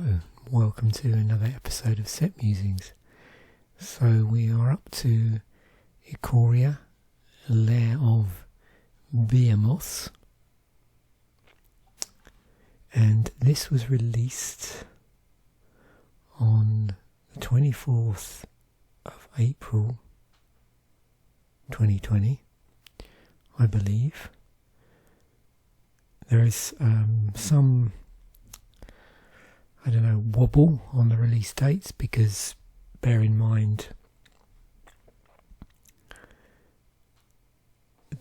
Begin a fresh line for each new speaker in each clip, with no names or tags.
Hello, welcome to another episode of Set Musings. So we are up to Ikoria, Lair of Behemoths, and this was released on the 24th of April 2020, I believe. There is some wobble on the release dates, because bear in mind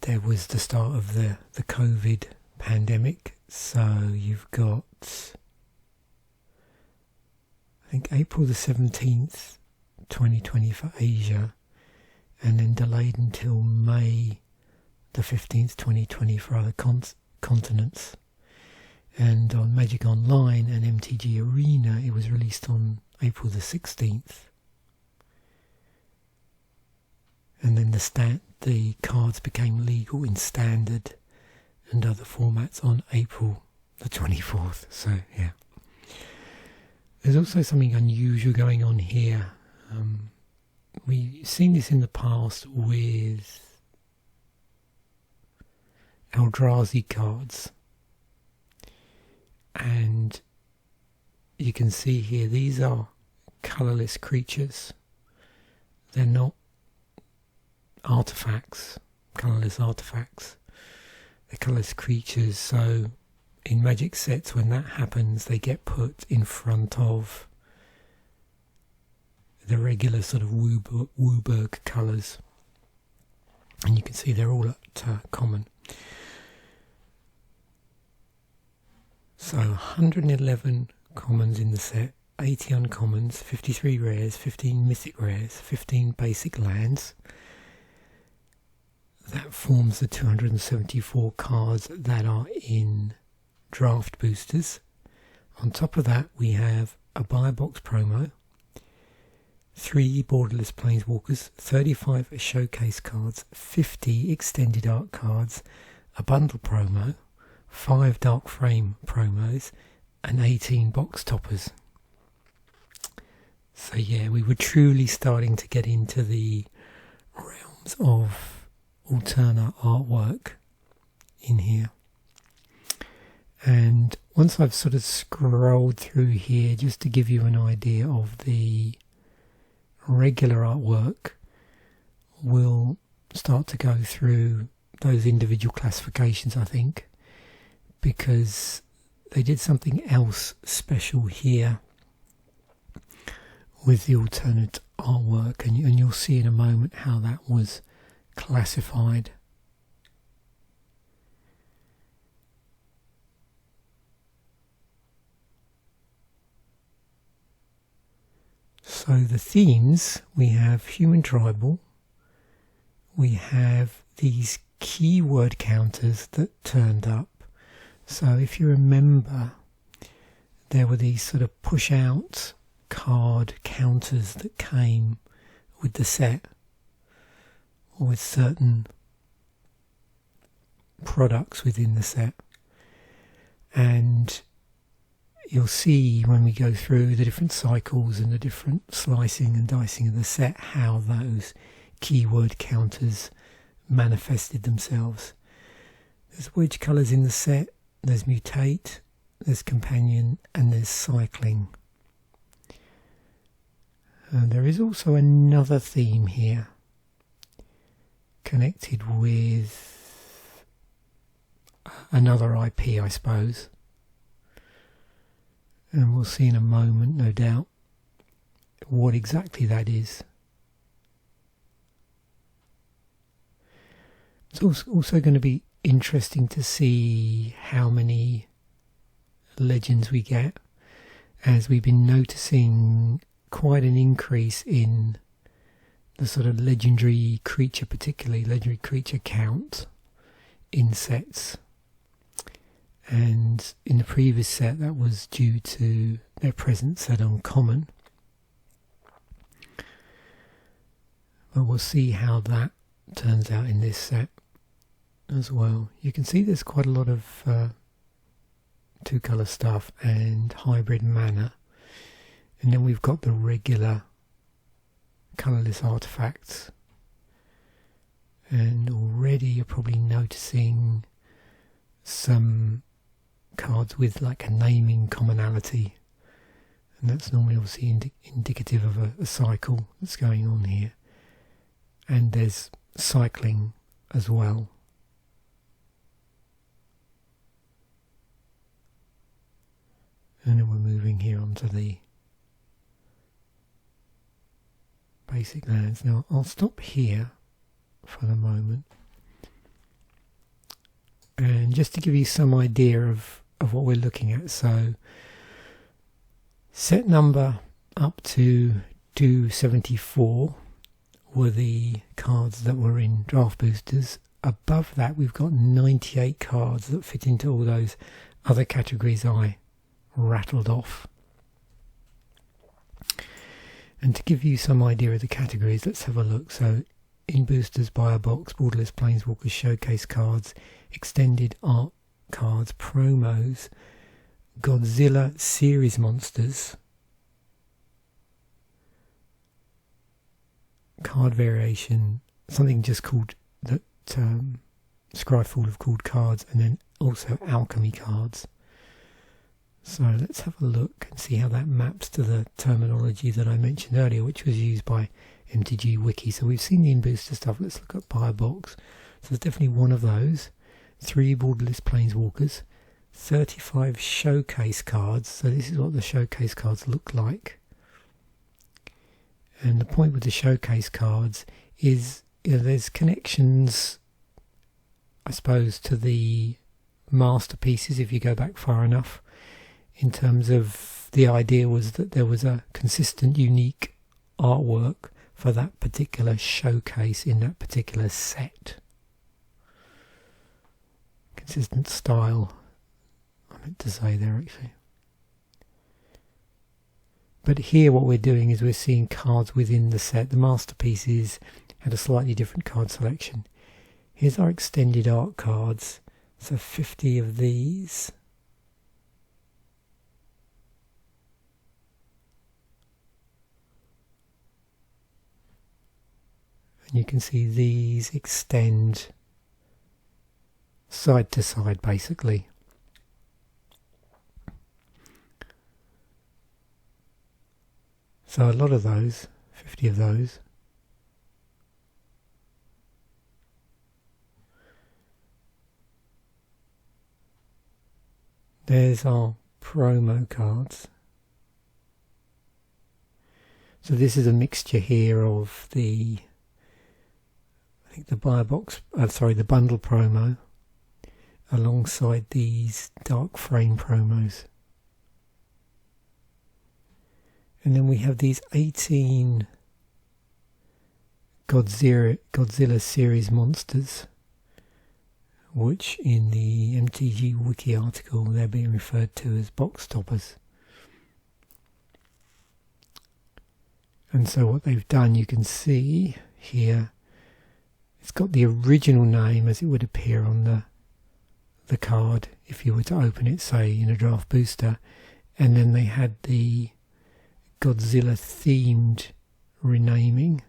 there was the start of the COVID pandemic, so you've got, I think, April the 17th 2020 for Asia, and then delayed until May the 15th 2020 for other continents. And on Magic Online and MTG Arena it was released on April the 16th. And then the cards became legal in standard and other formats on April the 24th. So yeah. There's also something unusual going on here. We've seen this in the past with Eldrazi cards. And you can see here, these are colourless creatures. They're not artifacts, colourless artifacts. They're colourless creatures, so in Magic sets when that happens they get put in front of the regular sort of Wooburg colours. And you can see they're all at common. So 111 commons in the set, 80 uncommons, 53 rares, 15 mythic rares, 15 basic lands. That forms the 274 cards that are in draft boosters. On top of that we have a buy box promo, 3 borderless planeswalkers, 35 showcase cards, 50 extended art cards, a bundle promo, 5 dark frame promos, and 18 box toppers. So yeah, we were truly starting to get into the realms of alternate artwork in here. And once I've sort of scrolled through here, just to give you an idea of the regular artwork, we'll start to go through those individual classifications, I think, because they did something else special here with the alternate artwork, and you'll see in a moment how that was classified. So the themes, we have human tribal, we have these keyword counters that turned up. So if you remember, there were these sort of push out card counters that came with the set, or with certain products within the set. And you'll see when we go through the different cycles and the different slicing and dicing of the set how those keyword counters manifested themselves. There's wedge colours in the set. There's mutate, there's companion, and there's cycling. And there is also another theme here connected with another IP, I suppose. And we'll see in a moment, no doubt, what exactly that is. It's also going to be interesting to see how many legends we get, as we've been noticing quite an increase in the sort of legendary creature, particularly legendary creature count in sets. And in the previous set that was due to their presence at uncommon. But we'll see how that turns out in this set as well. You can see there's quite a lot of two colour stuff and hybrid mana. And then we've got the regular colourless artefacts. And already you're probably noticing some cards with like a naming commonality. And that's normally obviously indicative of a cycle that's going on here. And there's cycling as well. And then we're moving here onto the basic lands. Now I'll stop here for the moment. And just to give you some idea of what we're looking at. So set number up to 274 were the cards that were in draft boosters. Above that we've got 98 cards that fit into all those other categories I rattled off. And to give you some idea of the categories, let's have a look. So in boosters, buy a box, borderless planeswalkers, showcase cards, extended art cards, promos, Godzilla series monsters, card variation, something just called that Scryfall have called cards, and then also alchemy cards. So let's have a look and see how that maps to the terminology that I mentioned earlier, which was used by MTG Wiki. So we've seen the in-booster stuff. Let's look at buy a box. So there's definitely one of those. 3 borderless planeswalkers. 35 showcase cards. So this is what the showcase cards look like. And the point with the showcase cards is, there's connections, I suppose, to the masterpieces if you go back far enough. In terms of the idea was that there was a consistent, unique artwork for that particular showcase in that particular set. Consistent style, I meant to say there actually. But here what we're doing is we're seeing cards within the set. The masterpieces had a slightly different card selection. Here's our extended art cards. So 50 of these. And you can see these extend side to side basically. So a lot of those, 50 of those. There's our promo cards. So this is a mixture here of the, I think the buy box, the bundle promo, alongside these dark frame promos. And then we have these 18 Godzilla series monsters, which in the MTG Wiki article they're being referred to as box toppers. And so what they've done, you can see here, it's got the original name as it would appear on the card if you were to open it, say in a draft booster, and then they had the Godzilla themed renaming.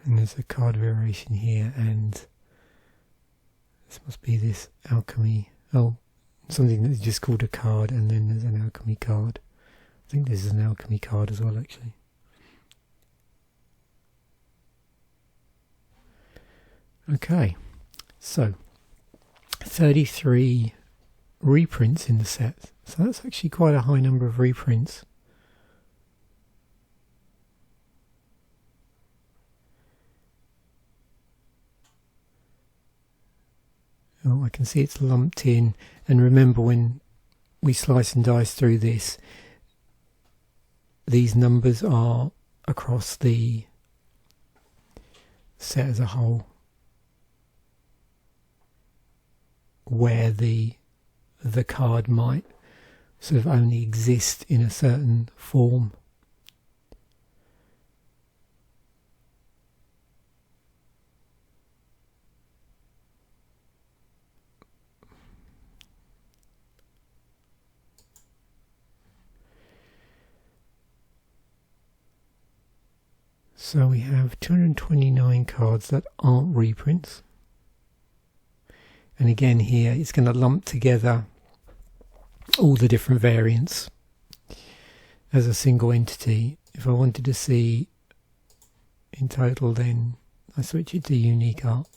And there's a card variation here, and this must be this alchemy. Oh, something that's just called a card, and then there's an alchemy card. I think this is an alchemy card as well, actually. Okay, so 33 reprints in the set. So that's actually quite a high number of reprints. Oh, I can see it's lumped in, and remember when we slice and dice through this, these numbers are across the set as a whole, where the card might sort of only exist in a certain form. So we have 229 cards that aren't reprints. And again here it's going to lump together all the different variants as a single entity. If I wanted to see in total, then I switch it to unique art.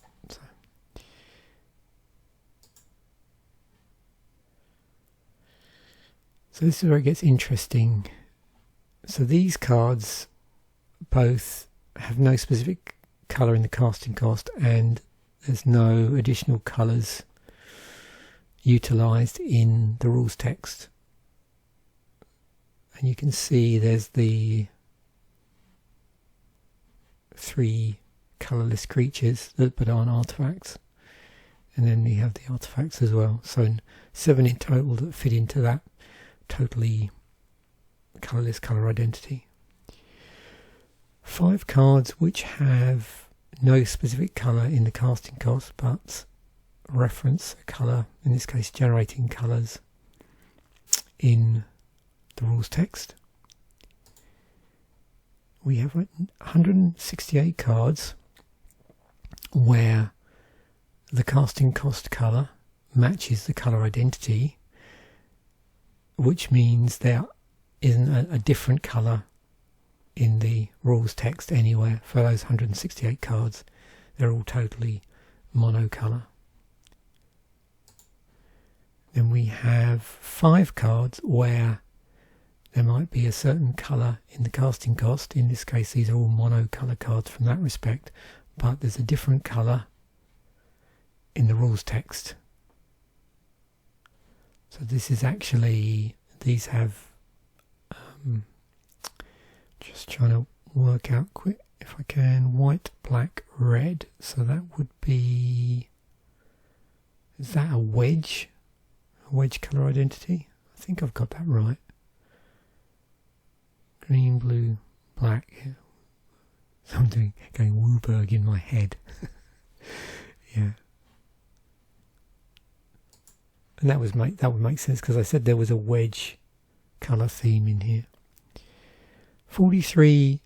So this is where it gets interesting. So these cards both have no specific colour in the casting cost, and there's no additional colours utilised in the rules text. And you can see there's the 3 colourless creatures but aren't artefacts, and then you have the artefacts as well. So 7 in total that fit into that totally colourless colour identity. 5 cards which have no specific colour in the casting cost but reference a colour, in this case generating colours, in the rules text. We have 168 cards where the casting cost colour matches the colour identity, which means there isn't a different colour in the rules text anywhere for those 168 cards. They're all totally monocolour. Then we have 5 cards where there might be a certain colour in the casting cost. In this case these are all monocolour cards from that respect, but there's a different colour in the rules text. So this is actually, these have just trying to work out quick if I can, white, black, red. So that would be, is that a wedge colour identity? I think I've got that right. Green, blue, black. Yeah. So I'm going Wooberg in my head. Yeah. And that would make sense because I said there was a wedge colour theme in here. 43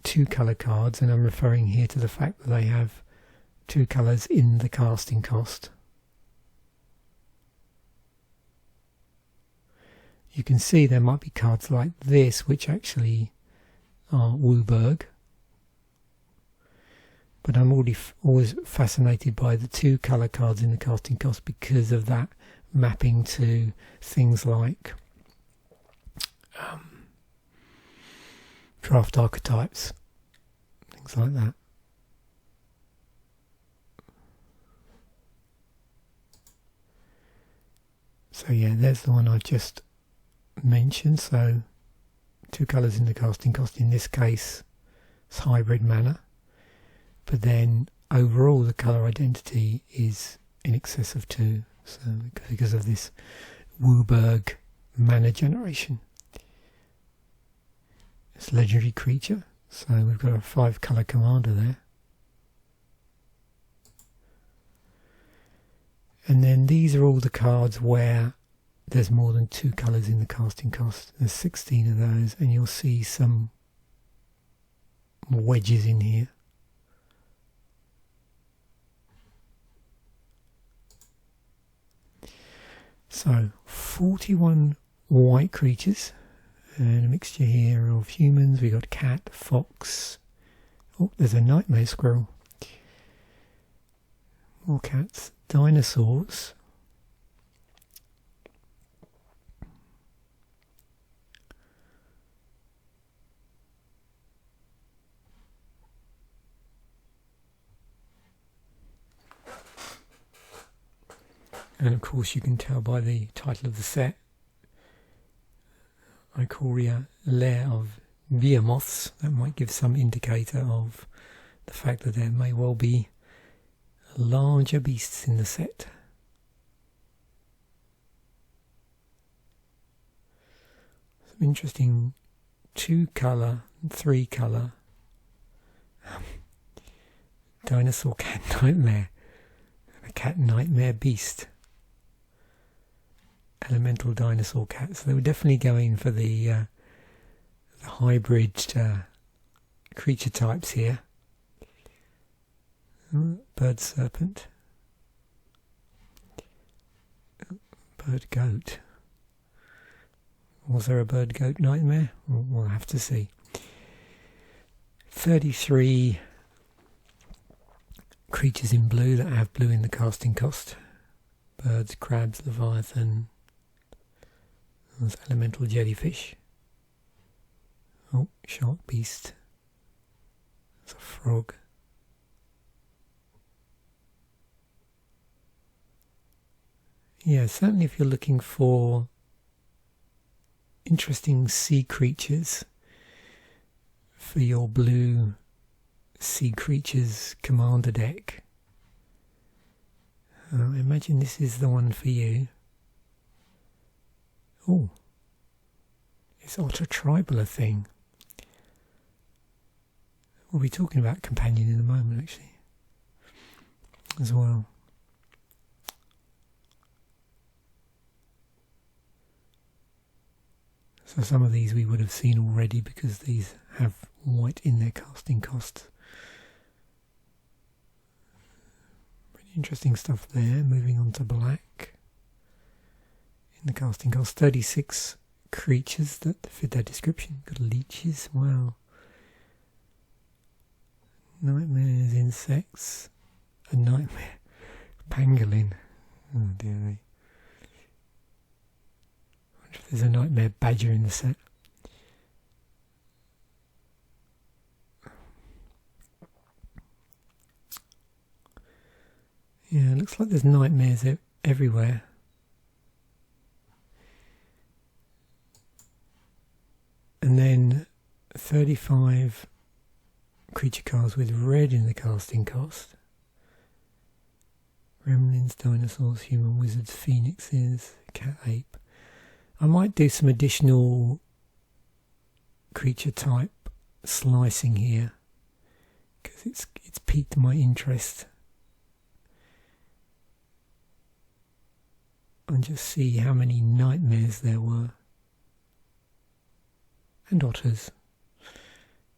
2-colour cards, and I'm referring here to the fact that they have 2 colours in the casting cost. You can see there might be cards like this which actually are Wooberg, but I'm always fascinated by the 2-colour cards in the casting cost because of that mapping to things like draft archetypes, things like that. So yeah, there's the one I just mentioned. So 2 colours in the casting cost, in this case it's hybrid mana, but then overall the colour identity is in excess of 2, so because of this Wooberg mana generation. It's legendary creature, so we've got a 5-colour commander there. And then these are all the cards where there's more than 2 colours in the casting cost. There's 16 of those, and you'll see some wedges in here. So 41 white creatures, and a mixture here of humans. We got cat, fox. Oh, there's a nightmare squirrel. More cats. Dinosaurs. And of course you can tell by the title of the set, Ikoria, Lair of Behemoths. That might give some indicator of the fact that there may well be larger beasts in the set. some interesting 2-colour, 3-colour dinosaur cat nightmare and a cat nightmare beast. Elemental dinosaur cat. So they were definitely going for the hybrid creature types here. Bird serpent. Bird goat. Was there a bird goat nightmare? We'll have to see. 33 creatures in blue that have blue in the casting cost. Birds, crabs, leviathan. There's elemental jellyfish. Oh, shark beast. There's a frog. Yeah, certainly if you're looking for interesting sea creatures for your blue sea creatures commander deck, I imagine this is the one for you. Oh, it's Otter Tribal a thing. We'll be talking about companion in a moment actually as well. So some of these we would have seen already because these have white in their casting costs. Pretty interesting stuff there. Moving on to black. In the casting cost, 36 creatures that fit their description. Got leeches, wow. Nightmares, insects. A nightmare. Pangolin. Oh dear me. If there's a nightmare badger in the set. Yeah, it looks like there's nightmares everywhere. And then 35 creature cards with red in the casting cost. Gremlins, dinosaurs, human wizards, phoenixes, cat ape. I might do some additional creature type slicing here because it's piqued my interest. And just see how many nightmares there were. And otters.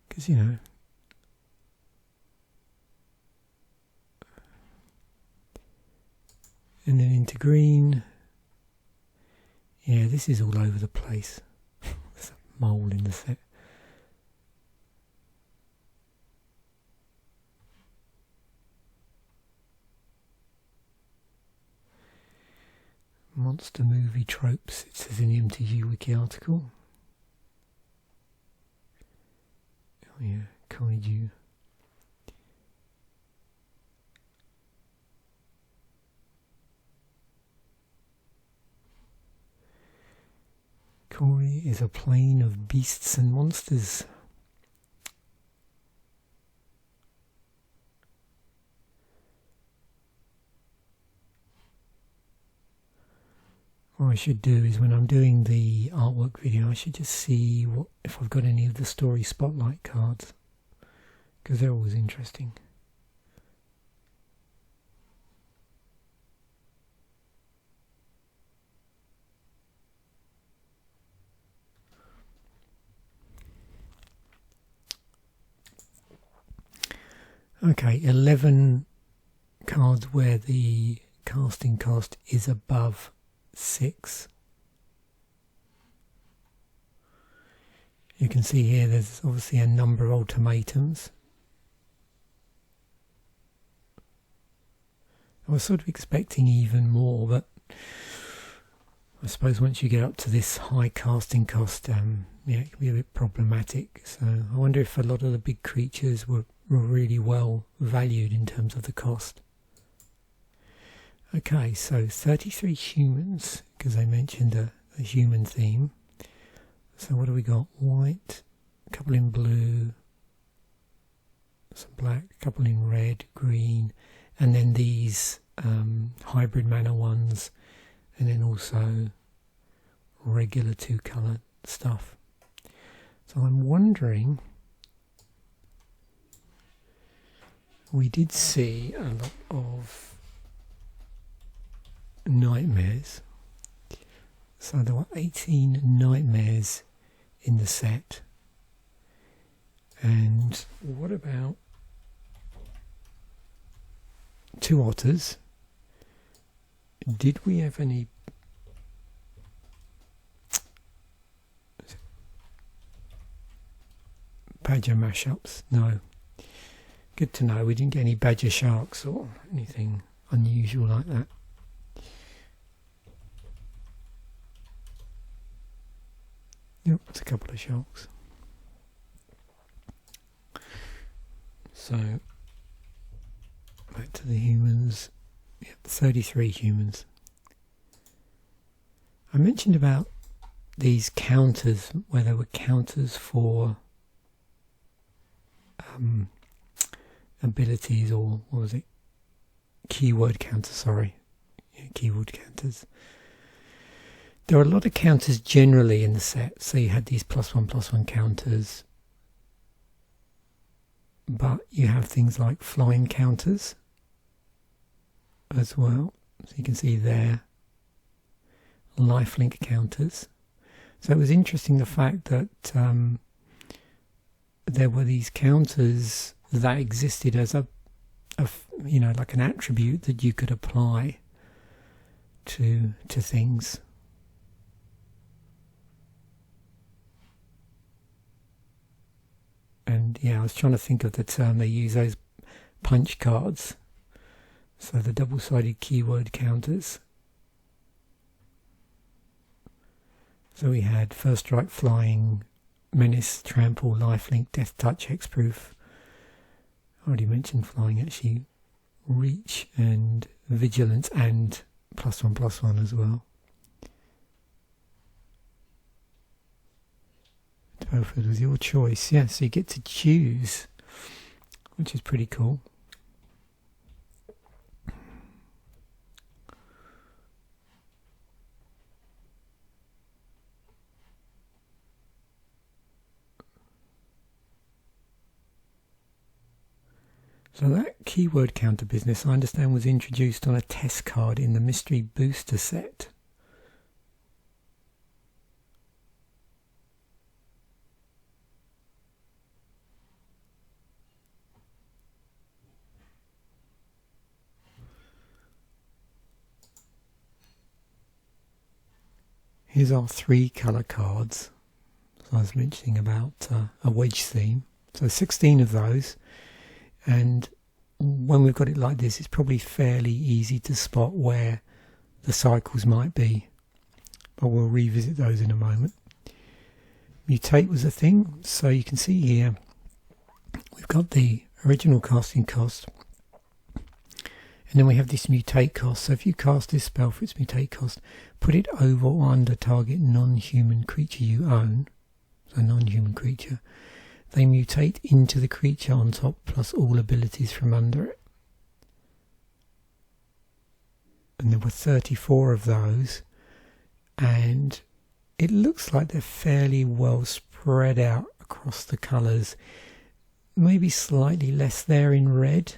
Because, you know, and then into green. Yeah, this is all over the place. There's a mole in the set. Monster movie tropes, it says in the MTG Wiki article. Oh yeah, kaiju. Ikoria is a plane of beasts and monsters. What I should do is when I'm doing the artwork video, I should just see if I've got any of the story spotlight cards, because they're always interesting. Okay, 11 cards where the casting cost is above 6. You can see here there's obviously a number of ultimatums. I was sort of expecting even more, but I suppose once you get up to this high casting cost, yeah, it can be a bit problematic. So I wonder if a lot of the big creatures were really well valued in terms of the cost. Okay, so 33 humans, because they mentioned a human theme. So what do we got? White, a couple in blue, some black, a couple in red, green, and then these hybrid mana ones, and then also regular 2-colour stuff. So I'm wondering, we did see a lot of nightmares. So there were 18 nightmares in the set. And what about 2 otters? Did we have any badger mashups? No. Good to know. We didn't get any badger sharks or anything unusual like that. Yep, it's a couple of sharks. So, back to the humans. Yep, 33 humans. I mentioned about these counters, where there were counters for abilities, or what was it? Keyword counters, sorry. Yeah, keyword counters. There are a lot of counters generally in the set. So you had these +1/+1 counters. But you have things like flying counters as well. So you can see there, lifelink counters. So it was interesting the fact that there were these counters that existed as a you know, like an attribute that you could apply to things. And yeah, I was trying to think of the term they use, those punch cards. So the double-sided keyword counters. So we had First Strike, Flying, Menace, Trample, Lifelink, Death Touch, Hexproof. I already mentioned Flying actually. Reach and Vigilance and +1/+1 as well. Both was your choice, yeah, so you get to choose, which is pretty cool. So that keyword counter business, I understand, was introduced on a test card in the Mystery Booster set. Here's our 3 colour cards. So I was mentioning about a wedge theme. So 16 of those. And when we've got it like this, it's probably fairly easy to spot where the cycles might be. But we'll revisit those in a moment. Mutate was a thing. So you can see here, we've got the original casting cost. And then we have this mutate cost. So if you cast this spell for its mutate cost, put it over or under target non-human creature you own. So non-human creature. They mutate into the creature on top plus all abilities from under it. And there were 34 of those. And it looks like they're fairly well spread out across the colours. Maybe slightly less there in red.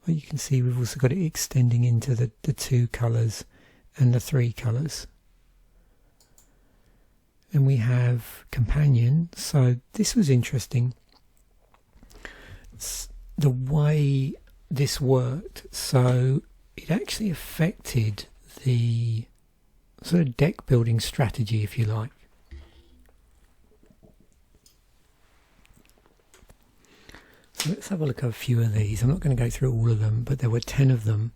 But you can see we've also got it extending into the 2 colours and the 3 colours. And we have companion. So this was interesting. The way this worked. So it actually affected the sort of deck building strategy, if you like. So let's have a look at a few of these. I'm not going to go through all of them, but there were 10 of them.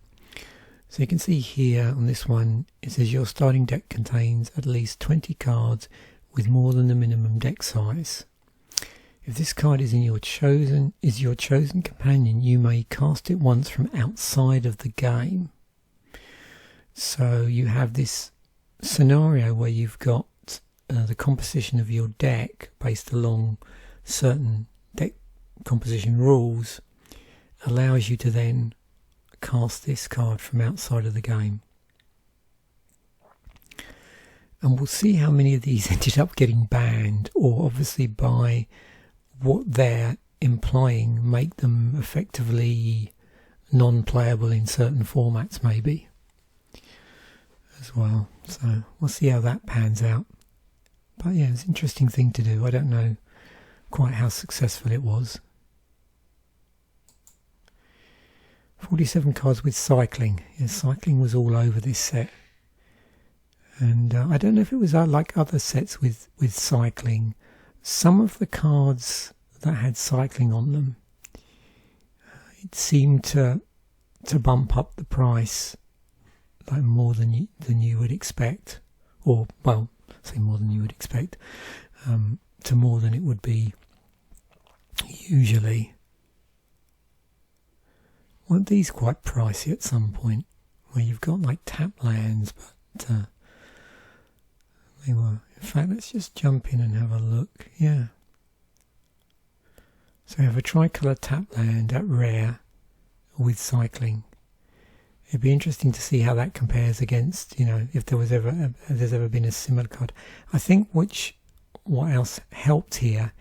So you can see here on this one, it says your starting deck contains at least 20 cards with more than the minimum deck size. If this card is your chosen companion, you may cast it once from outside of the game. So you have this scenario where you've got the composition of your deck based along certain deck composition rules, allows you to then cast this card from outside of the game. And we'll see how many of these ended up getting banned, or obviously by what they're implying make them effectively non-playable in certain formats maybe as well. So we'll see how that pans out. But yeah, it's an interesting thing to do. I don't know quite how successful it was. 47 cards with cycling. Yeah, cycling was all over this set. And I don't know if it was like other sets with cycling. Some of the cards that had cycling on them, it seemed to bump up the price like more than you would expect, or well, say more than you would expect, to more than it would be usually. Weren't these quite pricey at some point, where you've got like tap lands, but they were. In fact, let's just jump in and have a look. Yeah. So we have a tricolour tap land at rare with cycling. It'd be interesting to see how that compares against, you know, if there's ever been a similar card. I think what else helped here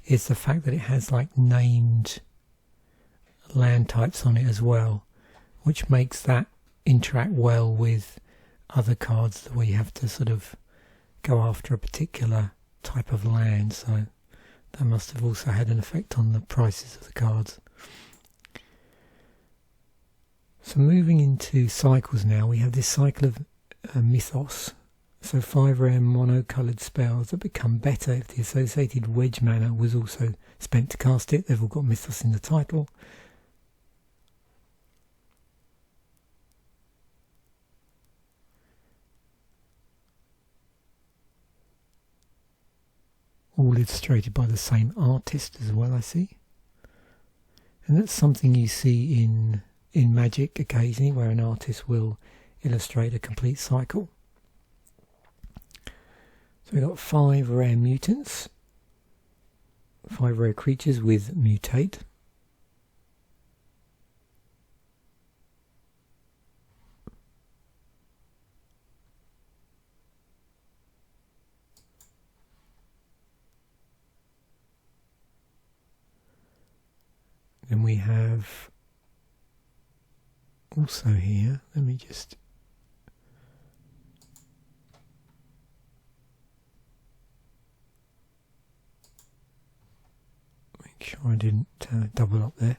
is the fact that it has like named land types on it as well, which makes that interact well with other cards where you have to sort of go after a particular type of land. So that must have also had an effect on the prices of the cards. So moving into cycles now, we have this cycle of Mythos. So 5 rare mono-coloured spells that become better if the associated wedge mana was also spent to cast it. They've all got Mythos in the title. All illustrated by the same artist as well, I see. And that's something you see in Magic occasionally, where an artist will illustrate a complete cycle. So we've got 5 rare mutants, 5 rare creatures with mutate. Then we have also here, let me just make sure I didn't double up there.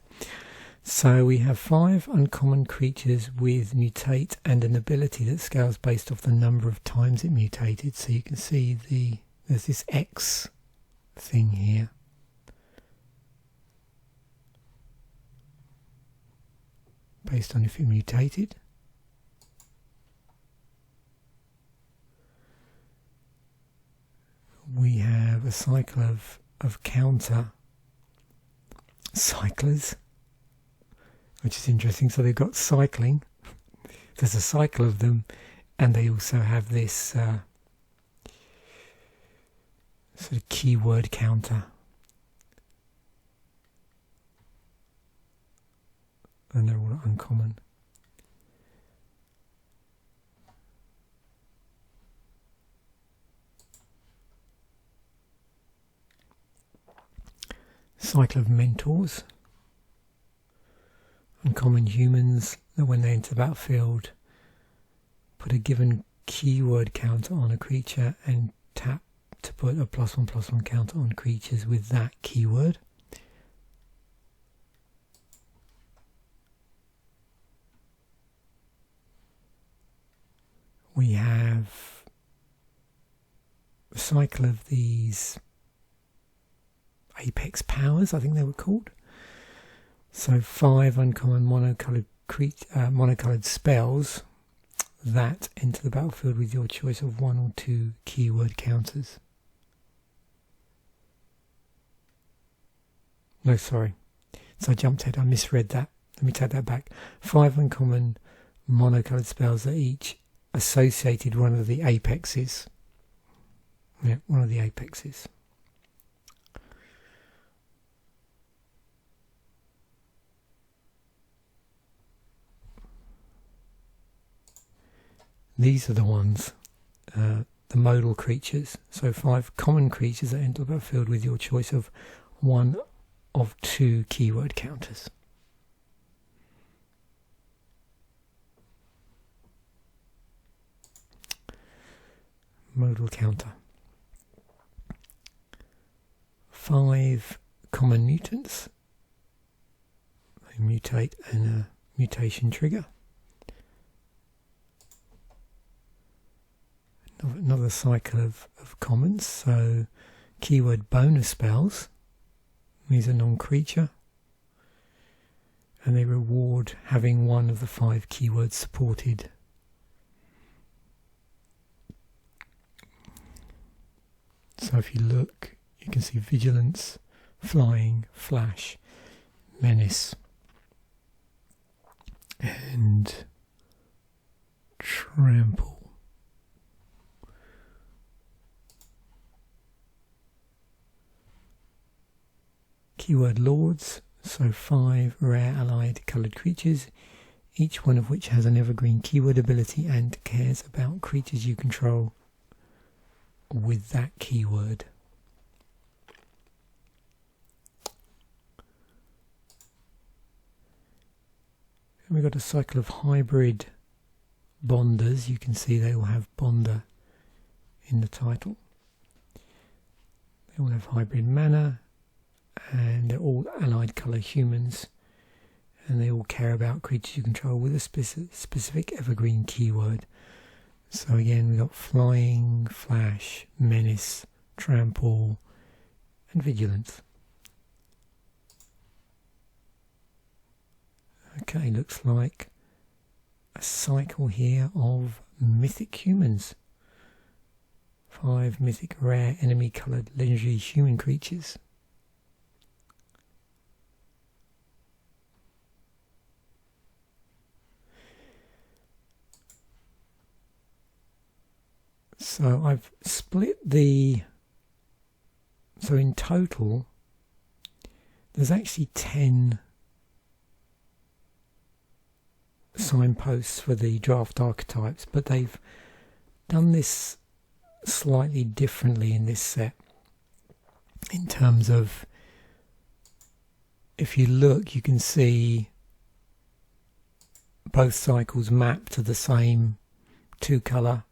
So we have 5 uncommon creatures with mutate and an ability that scales based off the number of times it mutated. So you can see there's this X thing here. Based on if it mutated. We have a cycle of counter cyclers, which is interesting. So they've got cycling, there's a cycle of them, and they also have this sort of keyword counter. And they're all uncommon. Cycle of mentors. Uncommon humans that when they enter the battlefield put a given keyword counter on a creature and tap to put a +1/+1 counter on creatures with that keyword. We have a cycle of these apex powers, I think they were called. So 5 uncommon monocoloured spells that enter the battlefield with your choice of 1 or 2 keyword counters. No, sorry. So I jumped ahead, I misread that. Let me take that back. 5 uncommon monocoloured spells that each associated one of the apexes. Yeah, one of the apexes. These are the ones that the modal creatures. So 5 common creatures that enter the battlefield with your choice of one of 2 keyword counters. Modal counter. 5 common mutants. They mutate and a mutation trigger. Another cycle of commons, so keyword bonus spells. These are non-creature. And they reward having one of the 5 keywords supported. So if you look, you can see vigilance, flying, flash, menace, and trample. Keyword lords, so 5 rare allied coloured creatures, each one of which has an evergreen keyword ability and cares about creatures you control with that keyword. And we've got a cycle of hybrid bonders. You can see they all have bonder in the title. They all have hybrid mana, and they're all allied colour humans, and they all care about creatures you control with a specific evergreen keyword. So again, we've got flying, flash, menace, trample, and vigilance. Okay, looks like a cycle here of mythic humans. 5 mythic rare enemy coloured legendary human creatures. So I've split so in total there's actually 10 signposts for the draft archetypes, but they've done this slightly differently in this set in terms of, if you look, you can see both cycles map to the same two colour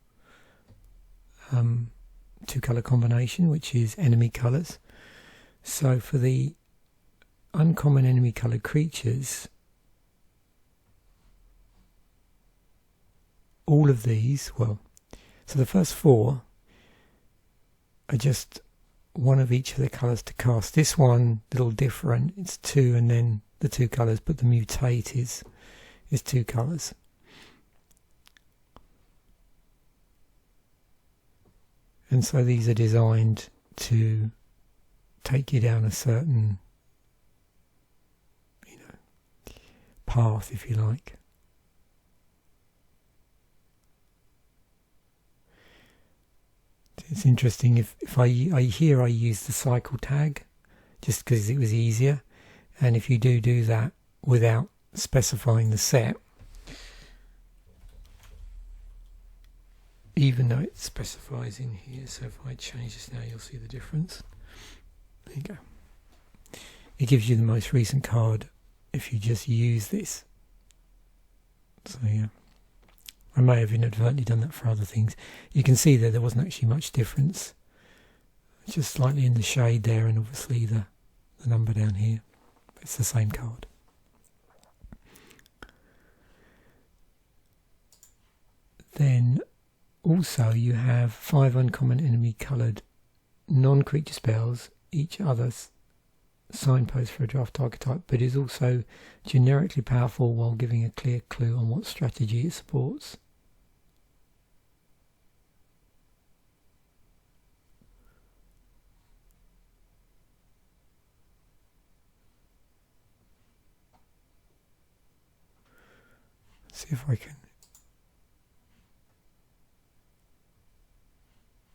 combination, which is enemy colours. So for the uncommon enemy coloured creatures, all of these, so the first 4 are just one of each of the colours to cast. This one, a little different, it's 2 and then the 2 colours, but the mutate is 2 colours. And so these are designed to take you down a certain, path, if you like. It's interesting, if I use the cycle tag just because it was easier, and if you do that without specifying the set, even though it specifies in here, so if I change this now, you'll see the difference. There you go. It gives you the most recent card if you just use this. So yeah, I may have inadvertently done that for other things. You can see there wasn't actually much difference. It's just slightly in the shade there, and obviously the number down here. It's the same card. Then also you have 5 uncommon enemy coloured non-creature spells, each other's signpost for a draft archetype, but is also generically powerful while giving a clear clue on what strategy it supports. Let's see if I can.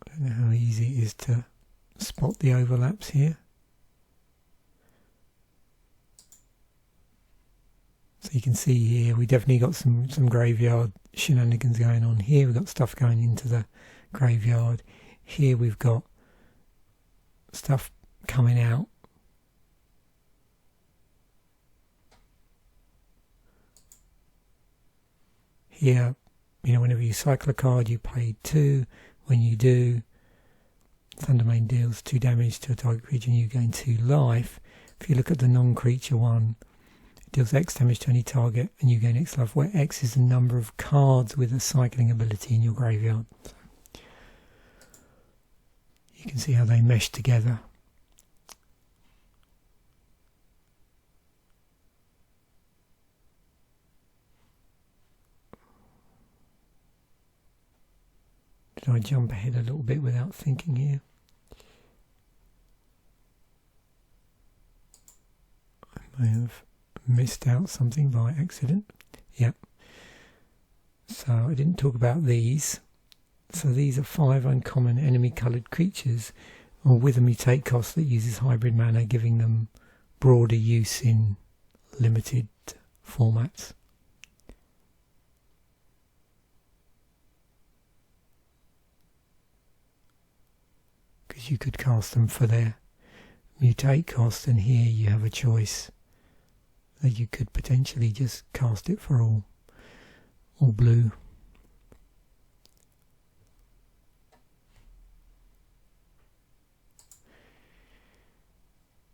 I don't know how easy it is to spot the overlaps here. So you can see here we definitely got some graveyard shenanigans going on. Here we've got stuff going into the graveyard. Here we've got stuff coming out. Here, you know, whenever you cycle a card, you pay 2. When you do, Thundermane deals 2 damage to a target creature and you gain 2 life. If you look at the non-creature one, it deals X damage to any target and you gain X life, where X is the number of cards with a cycling ability in your graveyard. You can see how they mesh together. Did I jump ahead a little bit without thinking here? I may have missed out something by accident. Yep. So I didn't talk about these. So these are 5 uncommon enemy coloured creatures, or with a mutate cost that uses hybrid mana, giving them broader use in limited formats. Because you could cast them for their mutate cost, and here you have a choice that you could potentially just cast it for all blue.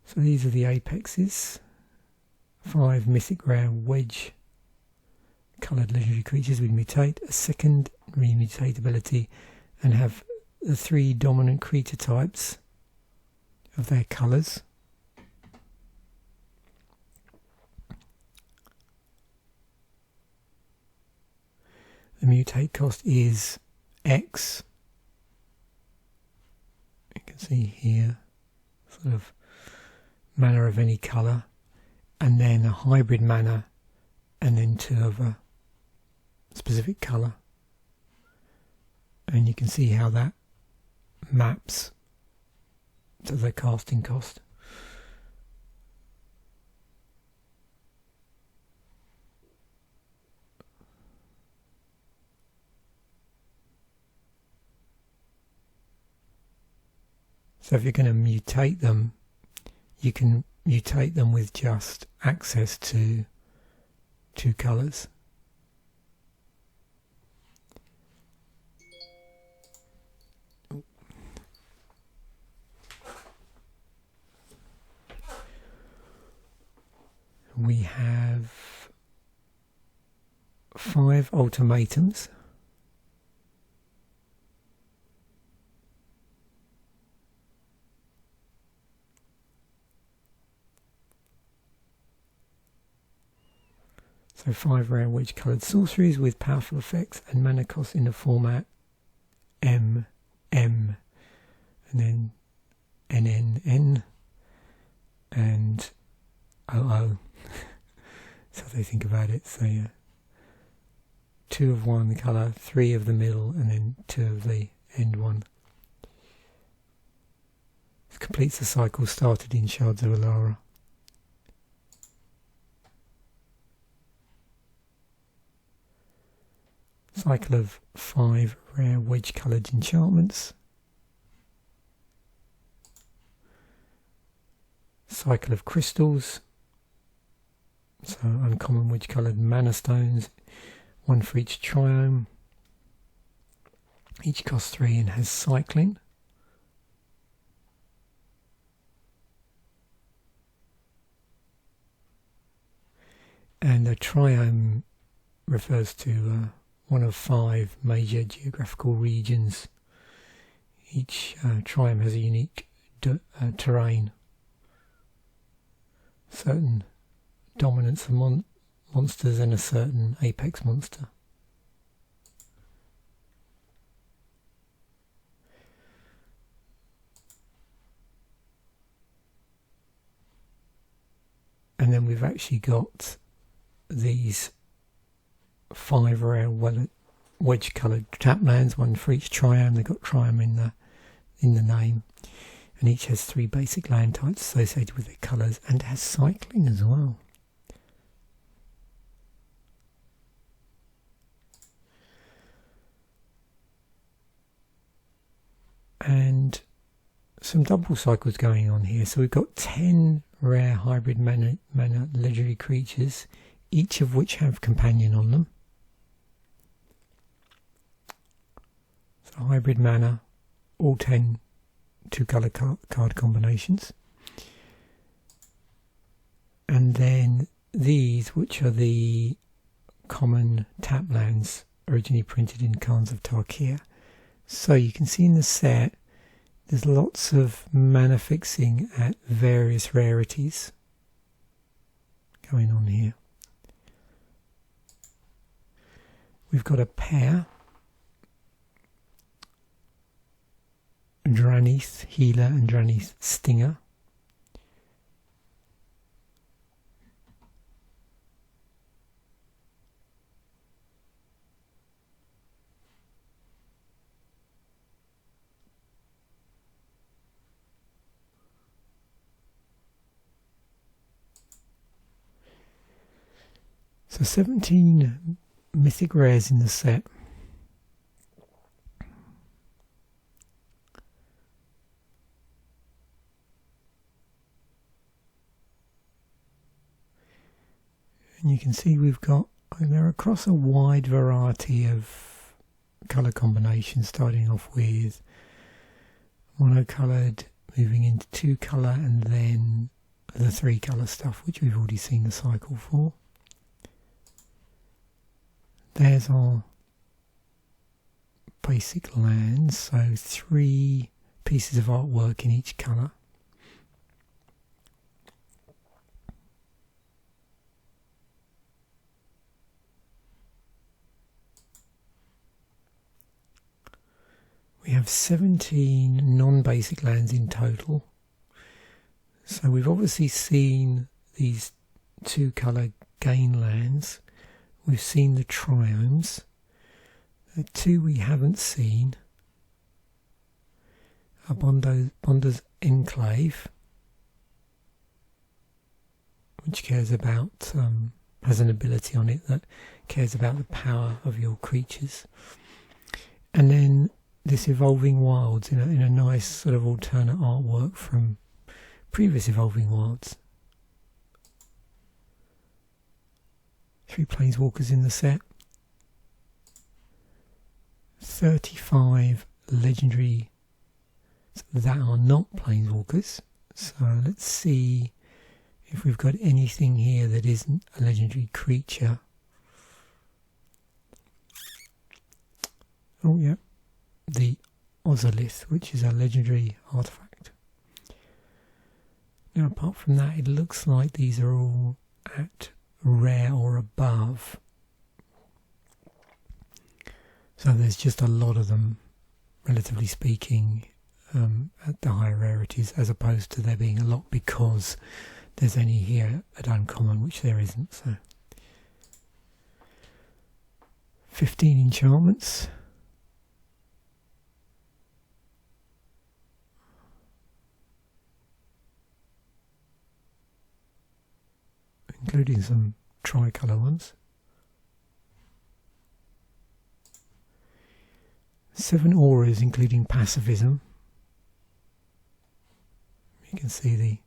So these are the apexes. 5 mythic rare wedge coloured legendary creatures with mutate, a secondary mutate ability, and have the 3 dominant creature types of their colours. The mutate cost is X. You can see here, sort of mana of any colour, and then a hybrid mana, and then 2 of a specific colour. And you can see how that maps to the casting cost. So if you're going to mutate them, you can mutate them with just access to 2 colours. We have 5 ultimatums. So 5 rare wedge coloured sorceries with powerful effects and mana costs in the format M, and then NNN and OO. So they think about it. So yeah, 2 of one colour, 3 of the middle, and then 2 of the end one. It completes the cycle started in Shards of Alara. Cycle of 5 rare wedge coloured enchantments. Cycle of crystals. So uncommon wedge coloured mana stones, 1 for each triome. Each costs 3 and has cycling. And a triome refers to one of 5 major geographical regions. Each triome has a unique terrain. Certain dominance of monsters and a certain apex monster. And then we've actually got these 5 rare wedge coloured taplands, 1 for each triome. They've got triome in the name, and each has 3 basic land types associated with their colours and has cycling as well. some double cycles going on here. So we've got 10 rare hybrid mana legendary creatures, each of which have companion on them. So hybrid mana, all 10 two-colour card combinations. And then these, which are the common tap lands originally printed in Khans of Tarkir. So you can see in the set there's lots of mana fixing at various rarities going on here. We've got a pair, Dranith Healer and Dranith Stinger. So 17 mythic rares in the set. And you can see they're across a wide variety of colour combinations, starting off with monocoloured, moving into two colour, and then the three colour stuff, which we've already seen the cycle for. There's our basic lands, so 3 pieces of artwork in each colour. We have 17 non-basic lands in total. So we've obviously seen these 2-colour gain lands. We've seen the triomes. The 2 we haven't seen are Bonda's Enclave, which cares about, has an ability on it that cares about the power of your creatures. And then this Evolving Wilds in a nice sort of alternate artwork from previous Evolving Wilds. 3 Planeswalkers in the set. 35 legendary that are not Planeswalkers. So let's see if we've got anything here that isn't a legendary creature. Oh yeah, the Ozolith, which is a legendary artifact. Now apart from that, it looks like these are all at rare or above. So there's just a lot of them, relatively speaking, at the higher rarities, as opposed to there being a lot because there's any here at uncommon, which there isn't. So 15 enchantments. Including some tricolour ones. 7 auras, including pacifism. You can see the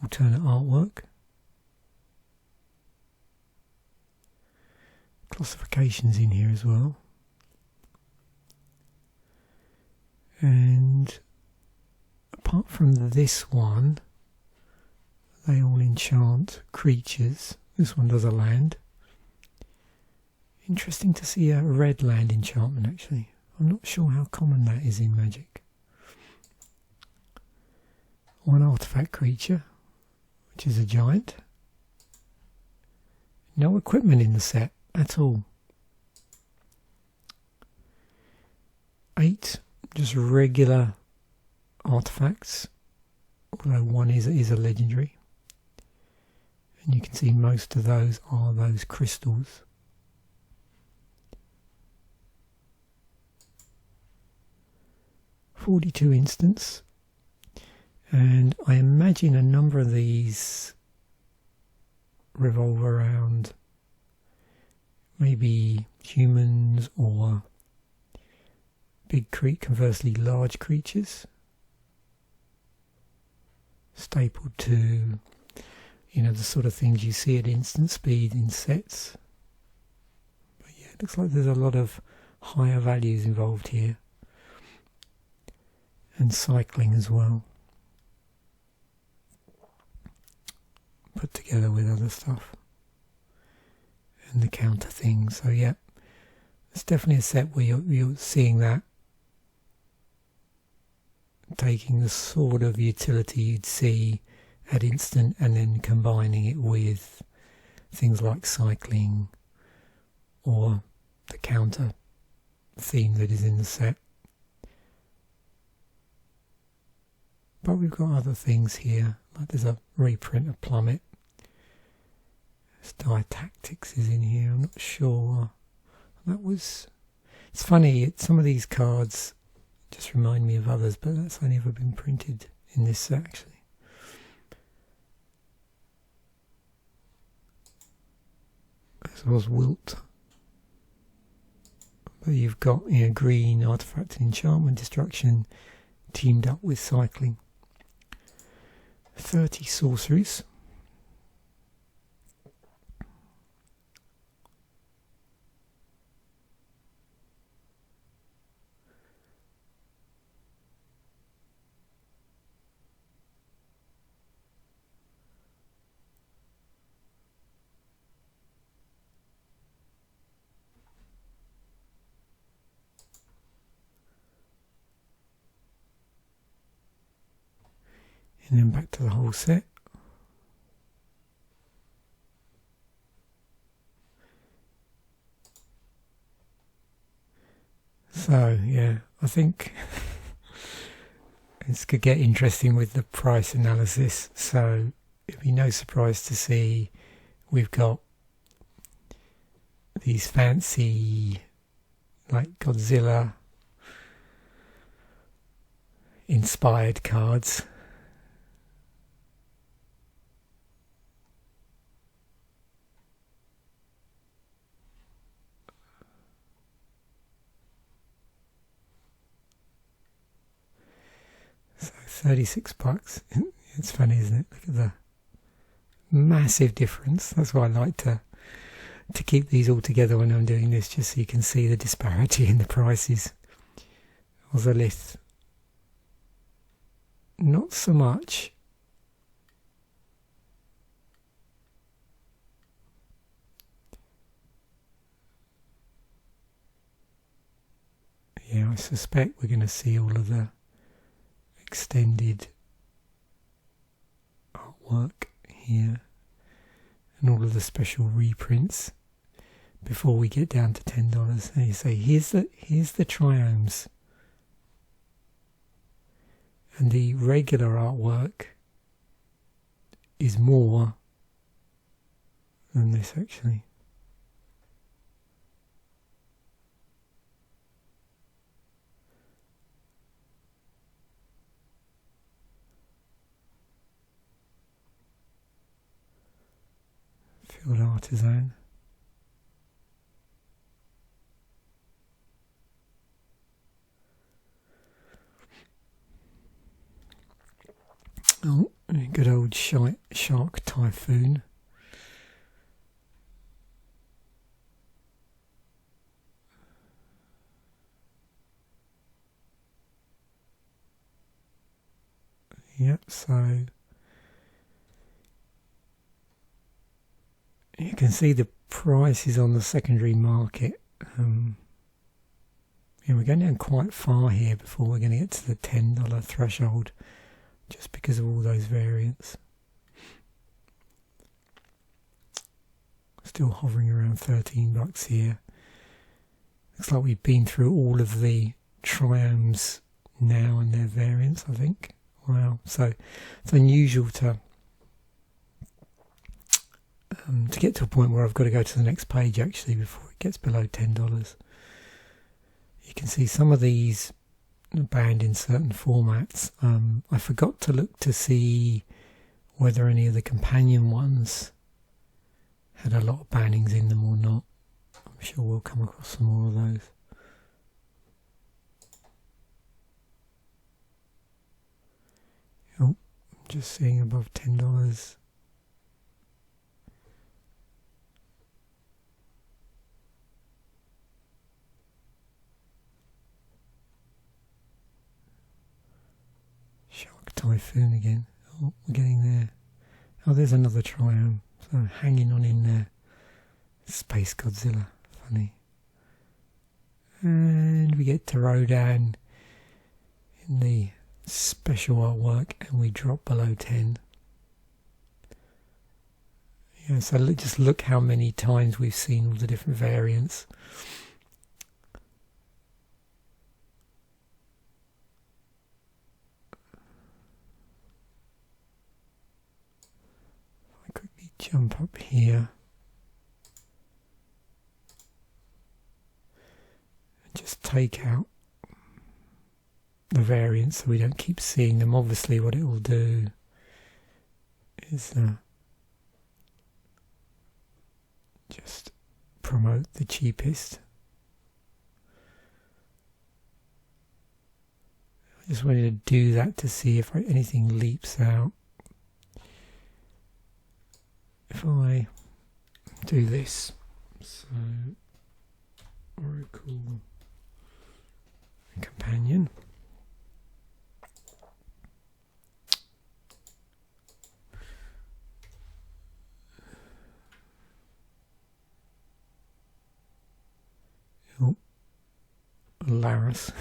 alternate artwork. Classifications in here as well. And apart from this one, they all enchant creatures. This one does a land. Interesting to see a red land enchantment actually. I'm not sure how common that is in Magic. 1 artifact creature, which is a giant. No equipment in the set at all. 8 just regular artifacts, although 1 is a legendary. And you can see most of those are those crystals. .42 instants, and I imagine a number of these revolve around maybe humans or conversely large creatures. stapled to, you know, the sort of things you see at instant speed in sets. But yeah, it looks like there's a lot of higher values involved here, and cycling as well, put together with other stuff and the counter thing. So yeah, it's definitely a set where you're seeing that, taking the sort of utility you'd see at instant and then combining it with things like cycling or the counter theme that is in the set. But we've got other things here, like there's a reprint of Plummet. Star Tactics is in here. I'm not sure. That was... It's funny, some of these cards just remind me of others, but that's only ever been printed in this set actually. This was Wilt. But you've got, you know, green, artifact and enchantment, destruction teamed up with cycling. 30 sorceries. And then back to the whole set. So yeah, I think this could get interesting with the price analysis. So it'd be no surprise to see we've got these fancy, like Godzilla inspired cards. So $36. It's funny, isn't it? Look at the massive difference. That's why I like to keep these all together when I'm doing this, just so you can see the disparity in the prices. Ozolith, not so much. Yeah, I suspect we're going to see all of the extended artwork here and all of the special reprints before we get down to $10. And you say, here's the triomes, and the regular artwork is more than this actually. Field Artisan. Oh, good old Shark Typhoon. Yep, so you can see the prices on the secondary market. Yeah, we're going down quite far here before we're going to get to the $10 threshold, just because of all those variants. Still hovering around $13 here. Looks like we've been through all of the triomes now and their variants, I think. Wow, so it's unusual to get to a point where I've got to go to the next page actually before it gets below $10. You can see some of these are banned in certain formats. I forgot to look to see whether any of the companion ones had a lot of bannings in them or not. I'm sure we'll come across some more of those. Oh, Just seeing above $10. Shark Typhoon again. Oh, we're getting there. Oh, there's another triumph. So hanging on in there. Space Godzilla. Funny. And we get to Rodan in the special artwork, and we drop below 10. Yeah, so just look how many times we've seen all the different variants. If I quickly jump up here. And just take out the variants so we don't keep seeing them. Obviously what it will do is just promote the cheapest. I just wanted to do that to see if anything leaps out. If I do this, so Oracle Companion. Oh, Laris.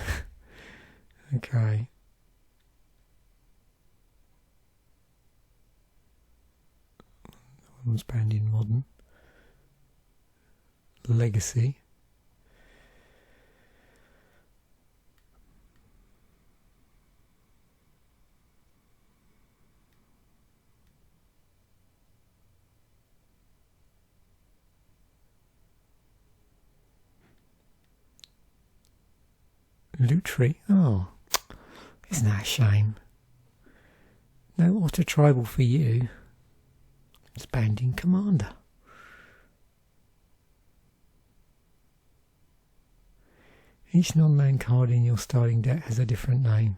Okay. That one's banned in modern. Legacy. Lutri. Oh, isn't that a shame? No Otter Tribal for you. It's banned in Commander. Each non-land card in your starting deck has a different name.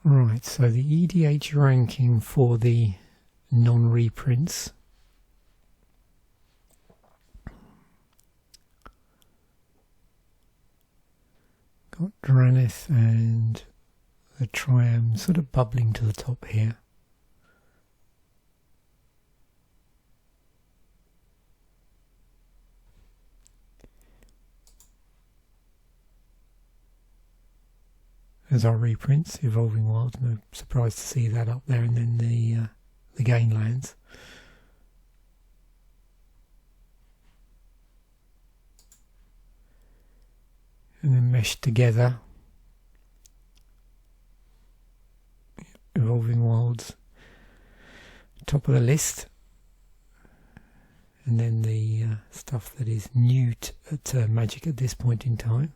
Right, so the EDH ranking for the non-reprints. Got Dranith and the Triumph sort of bubbling to the top here. As our reprints, Evolving Wilds, no surprise to see that up there, and then the Gainlands. And then meshed together, Evolving Wilds, top of the list, and then the stuff that is new to Magic at this point in time.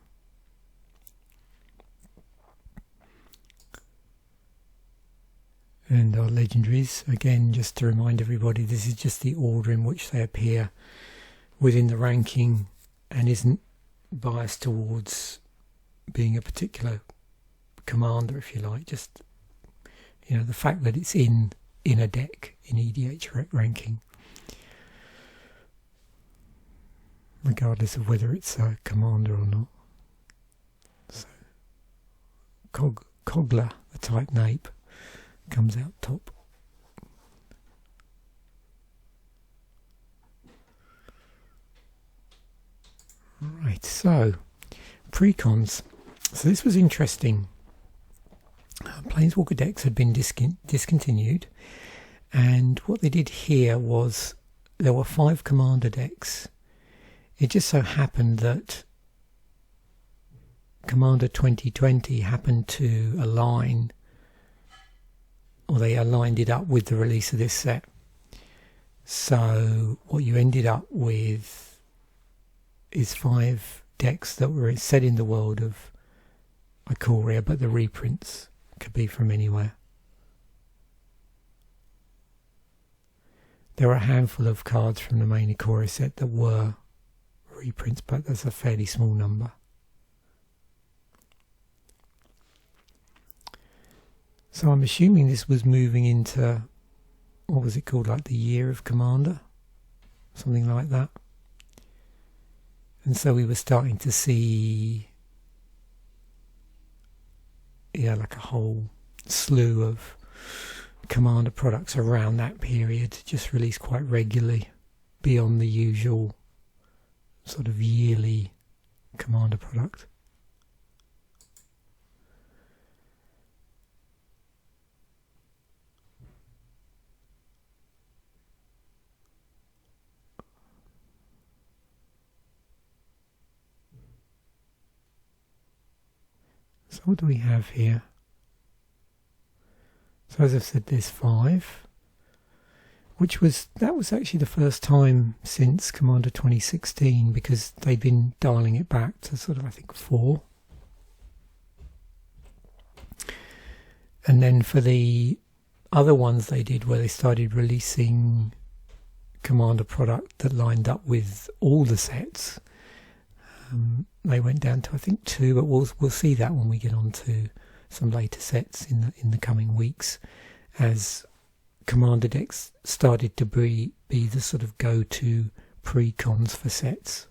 And our legendaries, again, just to remind everybody, this is just the order in which they appear within the ranking and isn't biased towards being a particular commander, if you like. Just, you know, the fact that it's in a deck in EDH ranking, regardless of whether it's a commander or not. So, Kogla, the type nape, comes out top. Right, so precons. So this was interesting. Planeswalker decks had been discontinued, and what they did here was there were 5 commander decks. It just so happened that Commander 2020 happened to align or they aligned it up with the release of this set. So what you ended up with is 5 decks that were set in the world of Ikoria, but the reprints could be from anywhere. There are a handful of cards from the main Ikoria set that were reprints, but that's a fairly small number. So I'm assuming this was moving into, what was it called, like the Year of Commander? Something like that. And so we were starting to see, yeah, like a whole slew of Commander products around that period, just released quite regularly, beyond the usual sort of yearly Commander product. So what do we have here? So as I've said, there's 5, that was actually the first time since Commander 2016, because they've been dialing it back to sort of, I think, 4. And then for the other ones they did, where they started releasing Commander product that lined up with all the sets, they went down to, I think, 2, but we'll see that when we get on to some later sets in the coming weeks, as Commander decks started to be the sort of go-to pre-cons for sets.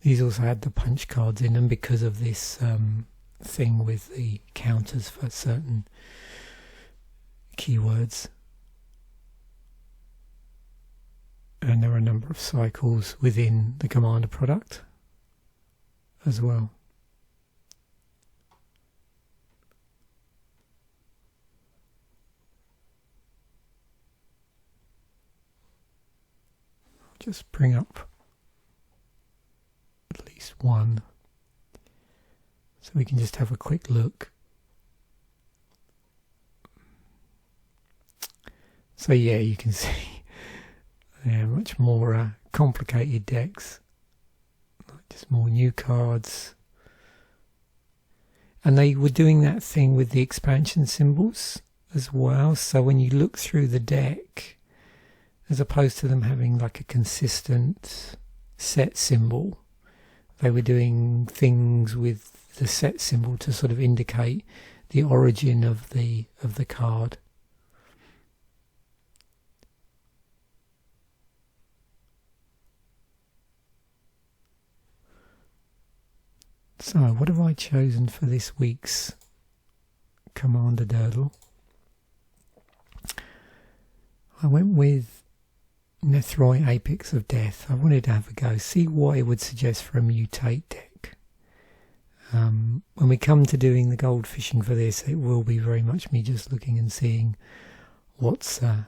These also had the punch cards in them because of this thing with the counters for certain keywords. And there are a number of cycles within the Commander product as well. I'll just bring up at least one so we can just have a quick look. So yeah, you can see much more complicated decks, just more new cards. And they were doing that thing with the expansion symbols as well, so when you look through the deck, as opposed to them having like a consistent set symbol, they were doing things with the set symbol to sort of indicate the origin of the card. So, what have I chosen for this week's Commander Durdle? I went with Nethroi Apex of Death. I wanted to have a go, see what it would suggest for a mutate deck. When we come to doing the gold fishing for this, it will be very much me just looking and seeing what the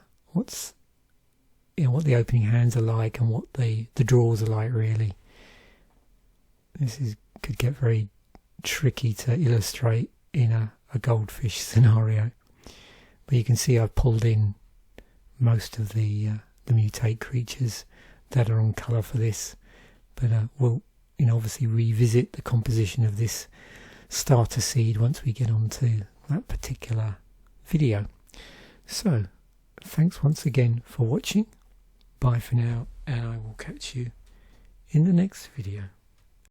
opening hands are like and what the draws are like, really. This could get very tricky to illustrate in a goldfish scenario, but you can see I've pulled in most of the mutate creatures that are on colour for this, but we'll obviously revisit the composition of this starter seed once we get on to that particular video. So thanks once again for watching. Bye for now, and I will catch you in the next video.